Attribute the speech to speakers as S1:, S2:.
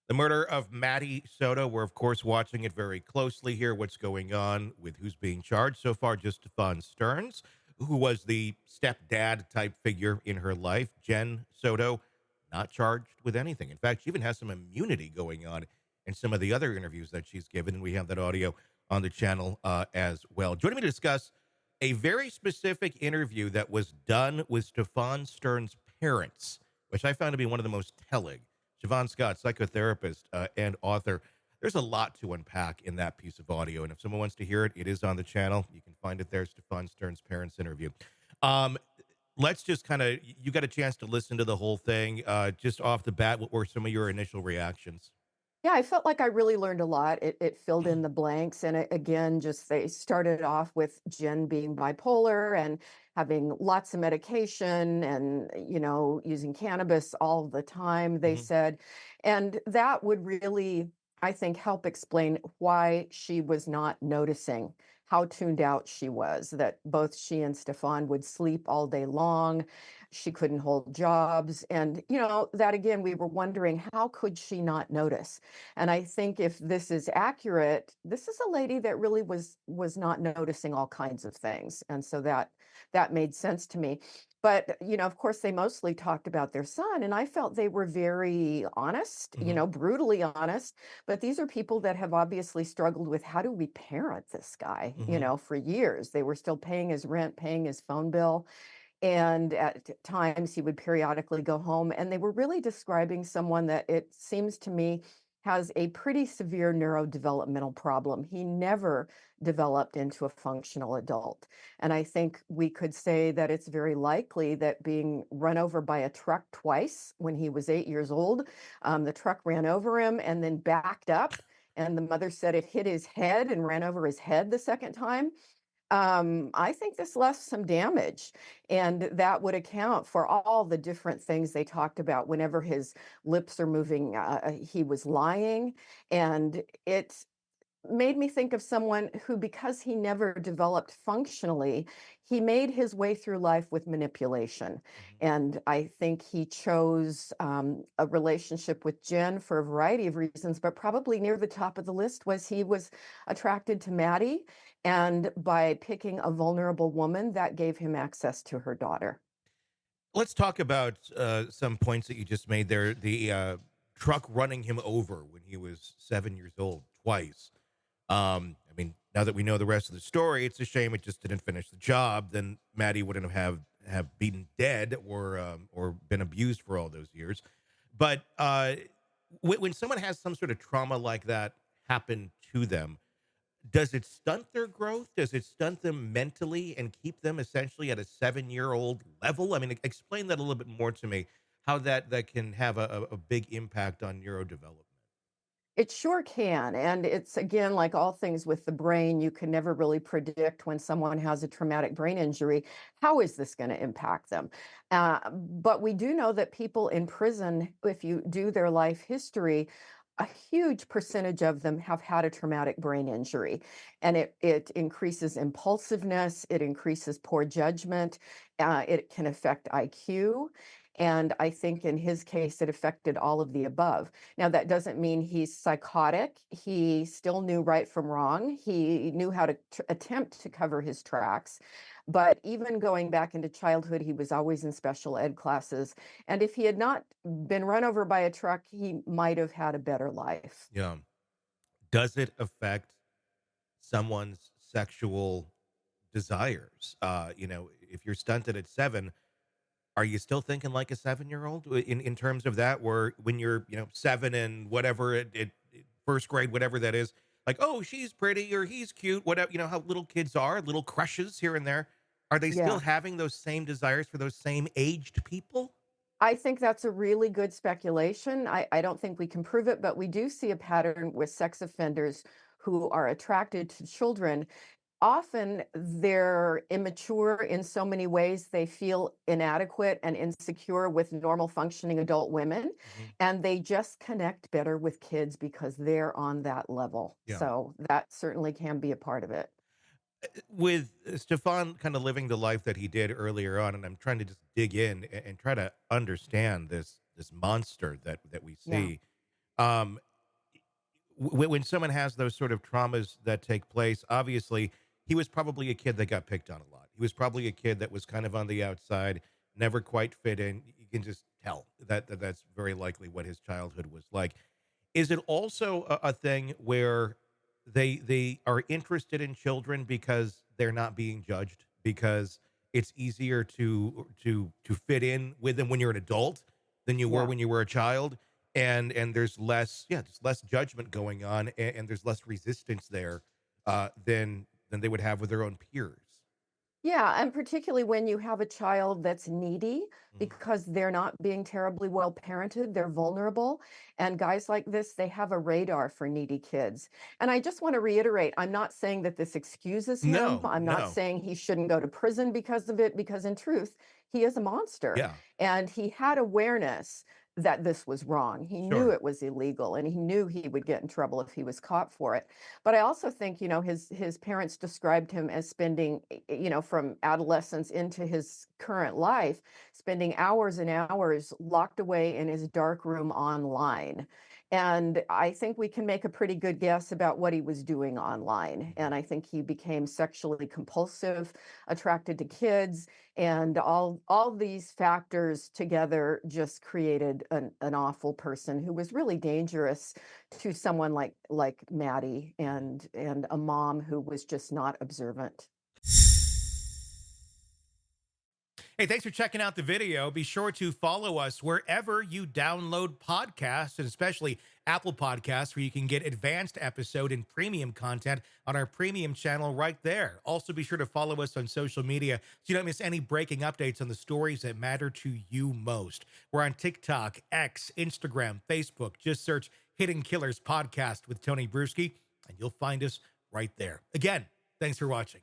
S1: The murder of Maddie Soto. We're, of course, watching it very closely here. What's going on with who's being charged so far? Just Stephan Stearns, who was the stepdad type figure in her life. Jen Soto, not charged with anything. In fact, she even has some immunity going on in some of the other interviews that she's given. And we have that audio on the channel as well. Joining me to discuss a very specific interview that was done with Stephan Stern's parents, which I found to be one of the most telling. Shavaun Scott, psychotherapist and author. There's a lot to unpack in that piece of audio. And if someone wants to hear it, it is on the channel. You can find it there, Stephan Stern's parents interview. Um, let's just kind of, you got a chance to listen to the whole thing. Just off the bat, what were some of your initial reactions?
S2: Yeah, I felt like I really learned a lot. It filled in the blanks. And again, just they started off with Jen being bipolar and having lots of medication and, using cannabis all the time, they
S1: Mhm.
S2: said. And that would really, I think, help explain why she was not noticing how tuned out she was, that both she and Stefan would sleep all day long. She couldn't hold jobs. And, that again, we were wondering, how could she not notice? And I think if this is accurate, this is a lady that really was not noticing all kinds of things. And so that made sense to me. But, of course, they mostly talked about their son, and I felt they were very honest,
S1: Mhm.
S2: brutally honest. But these are people that have obviously struggled with how do we parent this guy,
S1: Mhm.
S2: for years. They were still paying his rent, paying his phone bill. And at times he would periodically go home. And they were really describing someone that it seems to me has a pretty severe neurodevelopmental problem. He never developed into a functional adult. And I think we could say that it's very likely that being run over by a truck twice when he was 8 years old, the truck ran over him and then backed up. And the mother said it hit his head and ran over his head the second time. I think this left some damage, and that would account for all the different things they talked about. Whenever his lips are moving, he was lying, and it made me think of someone who, because he never developed functionally, he made his way through life with manipulation.
S1: Mhm.
S2: And I think he chose a relationship with Jen for a variety of reasons, but probably near the top of the list was he was attracted to Maddie. And by picking a vulnerable woman, that gave him access to her daughter.
S1: Let's talk about some points that you just made there. The truck running him over when he was 7 years old twice. I mean, now that we know the rest of the story, it's a shame it just didn't finish the job. Then Maddie wouldn't have been dead or been abused for all those years. But when someone has some sort of trauma like that happen to them, does it stunt their growth? Does it stunt them mentally and keep them essentially at a 7-year-old level? I mean, explain that a little bit more to me. How that can have a big impact on neurodevelopment.
S2: It sure can. And it's again, like all things with the brain, you can never really predict when someone has a traumatic brain injury. How is this going to impact them? But we do know that people in prison, if you do their life history, a huge percentage of them have had a traumatic brain injury. And it increases impulsiveness, it increases poor judgment, it can affect IQ. And I think in his case, it affected all of the above. Now, that doesn't mean he's psychotic. He still knew right from wrong. He knew how to attempt to cover his tracks. But even going back into childhood, he was always in special ed classes. And if he had not been run over by a truck, he might have had a better life.
S1: Yeah. Does it affect someone's sexual desires? If you're stunted at 7, are you still thinking like a 7-year-old in terms of that? Where when you're 7 and whatever first grade, whatever that is, like, oh, she's pretty or he's cute, whatever. You know how little kids are, little crushes here and there. Are they still
S2: Yeah.
S1: having those same desires for those same aged people?
S2: I think that's a really good speculation. I don't think we can prove it, but we do see a pattern with sex offenders who are attracted to children. Often they're immature in so many ways, they feel inadequate and insecure with normal functioning adult women,
S1: Mhm.
S2: and they just connect better with kids because they're on that level.
S1: Yeah.
S2: So that certainly can be a part of it.
S1: With Stefan kind of living the life that he did earlier on, and I'm trying to just dig in and try to understand this monster that we
S2: Yeah.
S1: see. Um, when someone has those sort of traumas that take place, obviously he was probably a kid that got picked on a lot. He was probably a kid that was kind of on the outside, never quite fit in. You can just tell that that's very likely what his childhood was like. Is it also a thing where they are interested in children because they're not being judged, because it's easier to fit in with them when you're an adult than you were
S2: Yeah.
S1: when you were a child, and there's less, yeah, there's less judgment going on, and there's less resistance there than they would have with their own peers.
S2: Yeah, and particularly when you have a child that's needy
S1: Mhm.
S2: because they're not being terribly well parented, they're vulnerable. And guys like this, they have a radar for needy kids. And I just want to reiterate, I'm not saying that this excuses him.
S1: No,
S2: I'm not
S1: no.
S2: saying he shouldn't go to prison because of it, because in truth, he is a monster.
S1: Yeah,
S2: And he had awareness that this was wrong. He knew
S1: sure.
S2: it was illegal and he knew he would get in trouble if he was caught for it. But I also think, his parents described him as spending, from adolescence into his current life, spending hours and hours locked away in his dark room online. And I think we can make a pretty good guess about what he was doing online.
S1: Mhm.
S2: And I think he became sexually compulsive, attracted to kids, and all these factors together just created an awful person who was really dangerous to someone like Maddie,
S1: Mhm.
S2: and a mom who was just not observant.
S1: Hey, thanks for checking out the video. Be sure to follow us wherever you download podcasts, and especially Apple Podcasts, where you can get advanced episode and premium content on our premium channel right there. Also, be sure to follow us on social media so you don't miss any breaking updates on the stories that matter to you most. We're on TikTok, X, Instagram, Facebook. Just search Hidden Killers Podcast with Tony Brueski, and you'll find us right there. Again, thanks for watching.